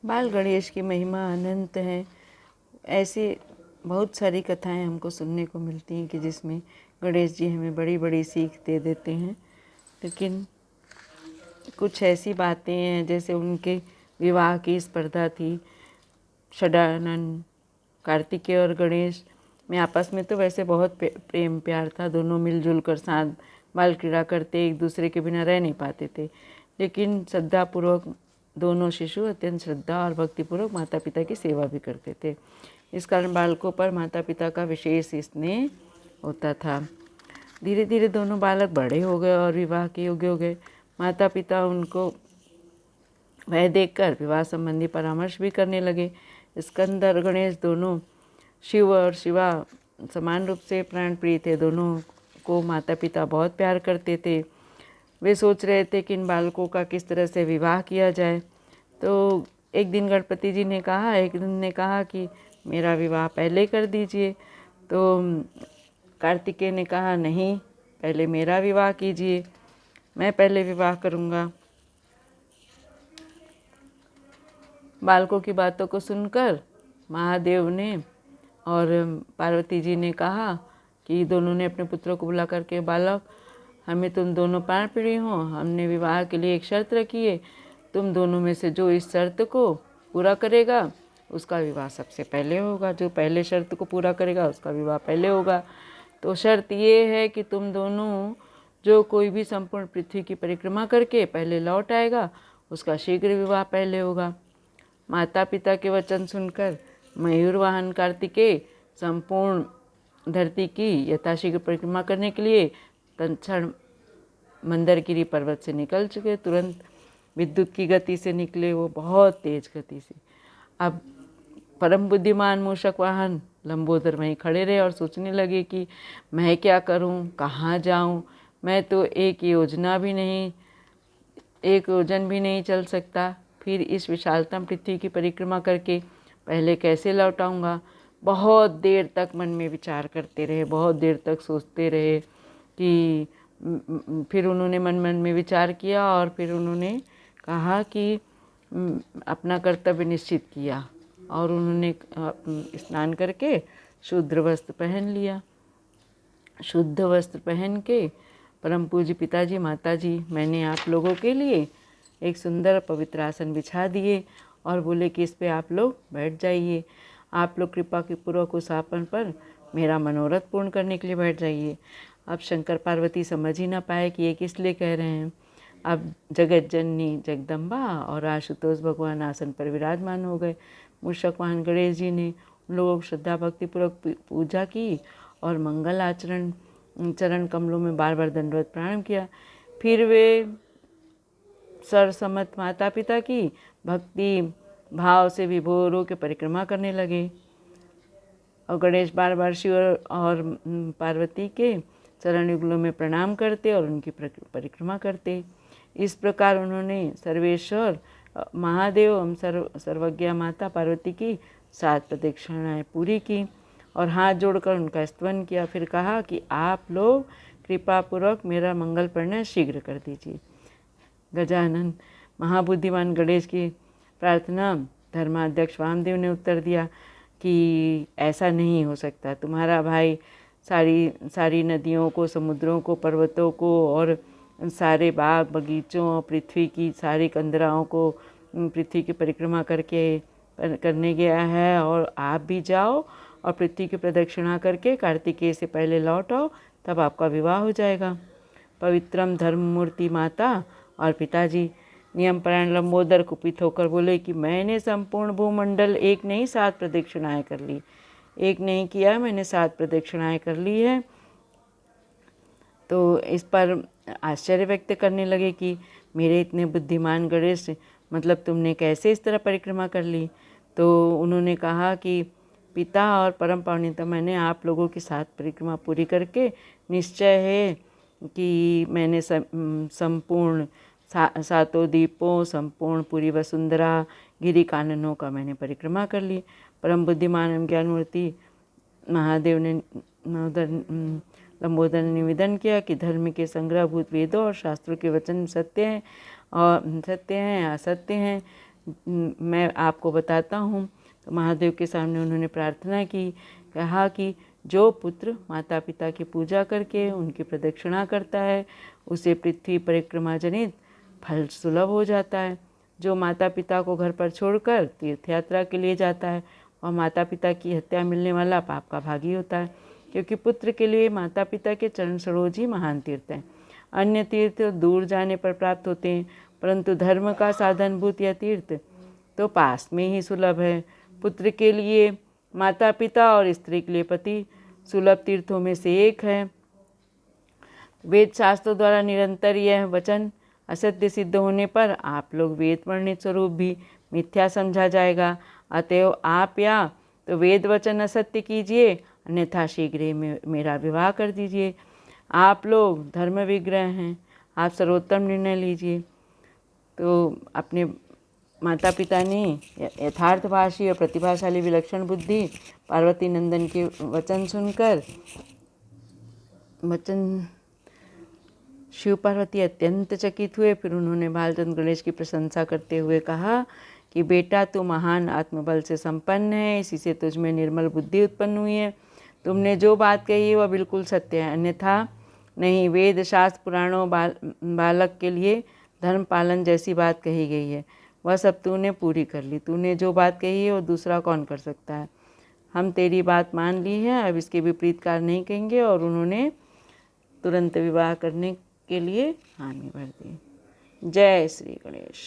बाल गणेश की महिमा अनंत है। ऐसी बहुत सारी कथाएं हमको सुनने को मिलती हैं कि जिसमें गणेश जी हमें बड़ी बड़ी सीख दे देते हैं। लेकिन कुछ ऐसी बातें हैं, जैसे उनके विवाह की स्पर्धा थी। षडानन कार्तिकेय और गणेश में आपस में तो वैसे बहुत प्रेम प्यार था। दोनों मिलजुल कर साथ बाल क्रीड़ा करते, एक दूसरे के बिना रह नहीं पाते थे। लेकिन श्रद्धापूर्वक दोनों शिशु अत्यंत श्रद्धा और भक्तिपूर्वक माता पिता की सेवा भी करते थे। इस कारण बालकों पर माता पिता का विशेष स्नेह होता था। धीरे धीरे दोनों बालक बड़े हो गए और विवाह के योग्य हो गए। माता पिता उनको वह देखकर विवाह संबंधी परामर्श भी करने लगे। स्कंद और गणेश दोनों शिव और शिवा समान रूप से प्राण प्रिय थे। दोनों को माता पिता बहुत प्यार करते थे। वे सोच रहे थे कि इन बालकों का किस तरह से विवाह किया जाए। तो एक दिन गणपति जी ने कहा, एक दिन ने कहा कि मेरा विवाह पहले कर दीजिए। तो कार्तिकेय ने कहा, नहीं, पहले मेरा विवाह कीजिए, मैं पहले विवाह करूँगा। बालकों की बातों को सुनकर महादेव ने और पार्वती जी ने कहा कि दोनों ने अपने पुत्रों को बुला करके, बालक, हमें तुम दोनों प्राण प्रिय हो, हमने विवाह के लिए एक शर्त रखी है। तुम दोनों में से जो इस शर्त को पूरा करेगा उसका विवाह सबसे पहले होगा। जो पहले शर्त को पूरा करेगा उसका विवाह पहले होगा। तो शर्त ये है कि तुम दोनों जो कोई भी संपूर्ण पृथ्वी की परिक्रमा करके पहले लौट आएगा उसका शीघ्र विवाह पहले होगा। माता पिता के वचन सुनकर मयूर वाहन कार्तिकेय संपूर्ण धरती की यथाशीघ्र परिक्रमा करने के लिए तत्क्षण मंदरगिरी पर्वत से निकल चुके। तुरंत विद्युत की गति से निकले वो, बहुत तेज गति से। अब परम बुद्धिमान मूषक वाहन लंबोदर वहीं खड़े रहे और सोचने लगे कि मैं क्या करूं, कहाँ जाऊं, मैं तो एक योजन भी नहीं चल सकता। फिर इस विशालतम पृथ्वी की परिक्रमा करके पहले कैसे लौट आऊँगा। बहुत देर तक मन में विचार करते रहे, बहुत देर तक सोचते रहे कि फिर उन्होंने मन मन में विचार किया और फिर उन्होंने कहा कि अपना कर्तव्य निश्चित किया और उन्होंने स्नान करके शुद्ध वस्त्र पहन लिया। शुद्ध वस्त्र पहन के परम पूज्य पिताजी, माताजी, मैंने आप लोगों के लिए एक सुंदर पवित्र आसन बिछा दिए और बोले कि इस पे आप लोग बैठ जाइए। आप लोग कृपा के पूर्वक उस आसन पर मेरा मनोरथ पूर्ण करने के लिए बैठ जाइए। अब शंकर पार्वती समझ ही ना पाए कि ये किस लिए कह रहे हैं। अब जगत जननी जगदम्बा और आशुतोष भगवान आसन पर विराजमान हो गए। मूषक वाहन गणेश जी ने उन लोगों को श्रद्धा भक्तिपूर्वक पूजा की और मंगल आचरण चरण कमलों में बार बार दंडवत प्रणाम किया। फिर वे सरसमत माता पिता की भक्ति भाव से विभोर होकर परिक्रमा करने लगे और गणेश बार बार शिव और पार्वती के चरण युगलों में प्रणाम करते और उनकी परिक्रमा करते। इस प्रकार उन्होंने सर्वेश्वर महादेव एवं सर्वज्ञा माता पार्वती की 7 प्रदक्षिणाएं पूरी की और हाथ जोड़कर उनका स्तवन किया। फिर कहा कि आप लोग कृपापूर्वक मेरा मंगल प्रणय शीघ्र कर दीजिए। गजानन महाबुद्धिमान गणेश की प्रार्थना धर्माध्यक्ष वामदेव ने उत्तर दिया कि ऐसा नहीं हो सकता। तुम्हारा भाई सारी नदियों को, समुद्रों को, पर्वतों को और सारे बाग बगीचों, पृथ्वी की सारी कंदराओं को पृथ्वी की परिक्रमा करने गया है और आप भी जाओ और पृथ्वी की प्रदक्षिणा करके कार्तिकेय से पहले लौट आओ, तब आपका विवाह हो जाएगा। पवित्रम धर्ममूर्ति माता और पिताजी नियमपरायण लंबोदर कुपित होकर बोले कि मैंने संपूर्ण भूमंडल एक नहीं 7 प्रदक्षिणाएं कर ली। एक नहीं किया, मैंने 7 प्रदक्षिणाएं कर ली है। तो इस पर आश्चर्य व्यक्त करने लगे कि मेरे इतने बुद्धिमान गणेश, मतलब तुमने कैसे इस तरह परिक्रमा कर ली। तो उन्होंने कहा कि पिता और परम पावनीतम, मैंने आप लोगों की 7 परिक्रमा पूरी करके निश्चय है कि मैंने संपूर्ण 7 द्वीपों, संपूर्ण पूरी वसुंधरा, गिरि काननों का मैंने परिक्रमा कर ली। परम बुद्धिमान एवं ज्ञान मूर्ति महादेव ने लंबोदर ने निवेदन किया कि धर्म के संग्रहभूत वेदों और शास्त्रों के वचन सत्य हैं, असत्य हैं। मैं आपको बताता हूँ। तो महादेव के सामने उन्होंने प्रार्थना की, कहा कि जो पुत्र माता पिता की पूजा करके उनकी प्रदक्षिणा करता है उसे पृथ्वी परिक्रमा जनित फल सुलभ हो जाता है। जो माता पिता को घर पर छोड़कर तीर्थ यात्रा के लिए जाता है वह माता पिता की हत्या मिलने वाला पाप का भागी होता है, क्योंकि पुत्र के लिए माता पिता के चरण सरोज ही महान तीर्थ हैं। अन्य तीर्थ दूर जाने पर प्राप्त होते हैं, परंतु धर्म का साधनभूत यह तीर्थ तो पास में ही सुलभ है। पुत्र के लिए माता पिता और स्त्री के लिए पति सुलभ तीर्थों में से एक है। वेद शास्त्रों द्वारा निरंतर यह वचन असत्य सिद्ध होने पर आप लोग वेद वर्णित स्वरूप भी मिथ्या समझा जाएगा। अतएव आप या तो वेद वचन असत्य कीजिए, अन्यथा शीघ्र ही मेरा विवाह कर दीजिए। आप लोग धर्म विग्रह हैं, आप सर्वोत्तम निर्णय लीजिए। तो अपने माता पिता ने यथार्थभाषी और प्रतिभाशाली विलक्षण बुद्धि पार्वती नंदन के वचन सुनकर शिव पार्वती अत्यंत चकित हुए। फिर उन्होंने भालचंद्र गणेश की प्रशंसा करते हुए कहा कि बेटा तू महान आत्मबल से संपन्न है, इसी से तुझ में निर्मल बुद्धि उत्पन्न हुई है। तुमने जो बात कही है वह बिल्कुल सत्य है, अन्यथा नहीं। वेद शास्त्र पुराणों बालक के लिए धर्म पालन जैसी बात कही गई है वह सब तूने पूरी कर ली। तूने जो बात कही है वो दूसरा कौन कर सकता है। हम तेरी बात मान ली है, अब इसके विपरीत कार्य नहीं कहेंगे। और उन्होंने तुरंत विवाह करने के लिए हामी भर दी। जय श्री गणेश।